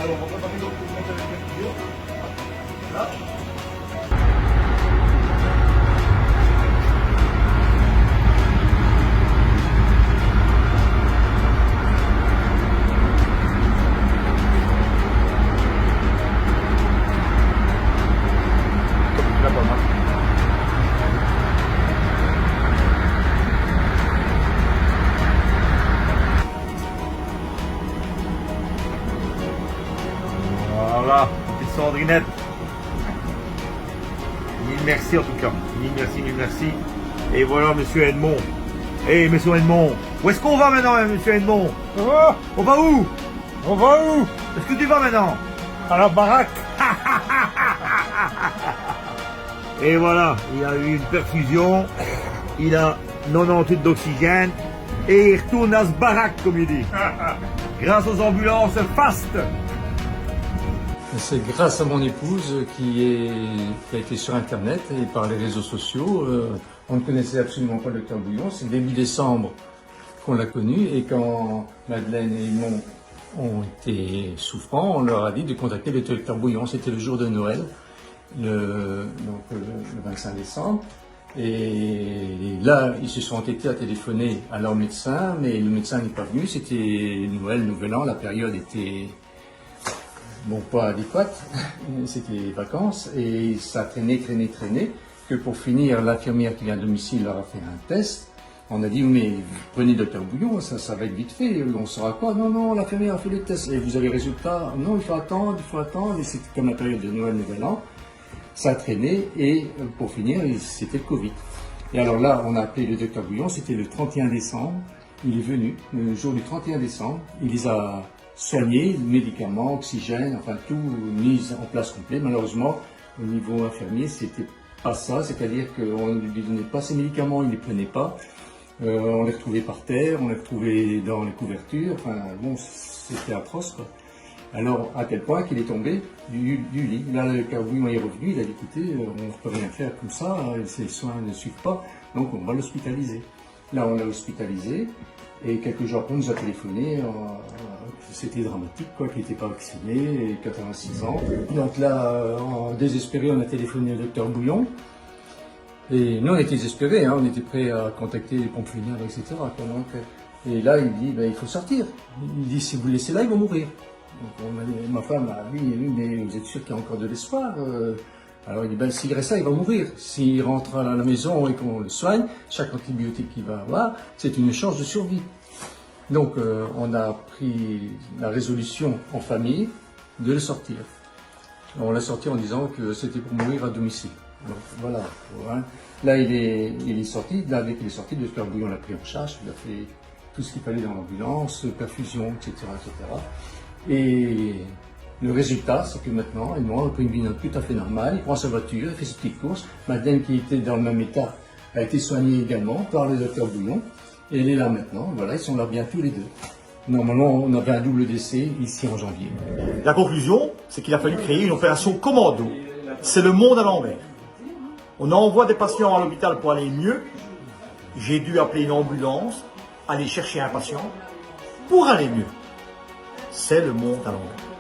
Alors, on va préparer donc pour monter avec la vidéo. Là. Voilà, petite Sandrinette. Mille merci en tout cas. Mille merci, mille merci. Et voilà, monsieur Edmond. Eh, monsieur Edmond. Où est-ce qu'on va maintenant, monsieur Edmond? On va où? On va où? Est-ce que tu vas maintenant? À la baraque. Et voilà, il a eu une perfusion. Il a 98 d'oxygène. Et il retourne à ce baraque, comme il dit. Grâce aux ambulances FAST. C'est grâce à mon épouse qui a été sur Internet et par les réseaux sociaux. On ne connaissait absolument pas le docteur Bouillon. C'est début décembre qu'on l'a connu. Et quand Madeleine et Edmond ont été souffrants, on leur a dit de contacter le docteur Bouillon. C'était le jour de Noël, le 25 décembre. Et là, ils se sont entêtés à téléphoner à leur médecin, mais le médecin n'est pas venu. C'était Noël, Nouvel An, la période était pas adéquate, c'était les vacances, et ça traînait, que pour finir, l'infirmière qui vient à domicile leur a fait un test. On a dit, mais prenez docteur Bouillon, ça va être vite fait, on saura quoi? Non, l'infirmière a fait le test, et vous avez le résultat? Non, il faut attendre, et c'était comme la période de Noël, Nouvel An. Ça a traîné, et pour finir, c'était le Covid. Et alors là, on a appelé le docteur Bouillon, c'était le 31 décembre, il est venu, le jour du 31 décembre, il les a soignés, médicaments, oxygène, enfin tout mis en place complet. Malheureusement, au niveau infirmier, c'était pas ça, c'est-à-dire qu'on ne lui donnait pas ces médicaments, il ne les prenait pas. On les retrouvait par terre, on les retrouvait dans les couvertures, enfin bon, c'était atroce quoi. Alors, à tel point qu'il est tombé du lit. Là, le docteur Bouillon est revenu, il a dit, écoutez, on ne peut rien faire comme ça, ces soins ne suivent pas, donc on va l'hospitaliser. Là, on l'a hospitalisé, et quelques jours après, on nous a téléphoné, c'était dramatique, quoi, qu'il n'était pas vacciné, 86 ans. Donc là, désespéré, on a téléphoné au docteur Bouillon, et nous, on était désespérés, on était prêts à contacter les pompes funèbres, etc. Donc, et là, il dit, il faut sortir. Il dit, si vous le laissez là, il va mourir. Donc, ma femme a dit, mais vous êtes sûr qu'il y a encore de l'espoir? Alors il dit, s'il reste là, il va mourir. S'il rentre à la maison et qu'on le soigne, chaque antibiotique qu'il va avoir, c'est une chance de survie. Donc on a pris la résolution en famille de le sortir. On l'a sorti en disant que c'était pour mourir à domicile. Donc voilà. Là il est sorti, dès qu'il est sorti, le docteur Bouillon l'a pris en charge, il a fait tout ce qu'il fallait dans l'ambulance, perfusion, etc. Et le résultat, c'est que maintenant, Edmond a pris une vie tout à fait normale, il prend sa voiture, il fait ses petites courses. Madeleine, qui était dans le même état, a été soignée également par le docteur Bouillon. Et elle est là maintenant, voilà, ils sont là bien tous les deux. Normalement, on avait un double décès ici en janvier. La conclusion, c'est qu'il a fallu créer une opération commando. C'est le monde à l'envers. On envoie des patients à l'hôpital pour aller mieux. J'ai dû appeler une ambulance, aller chercher un patient pour aller mieux. C'est le monde à l'envers.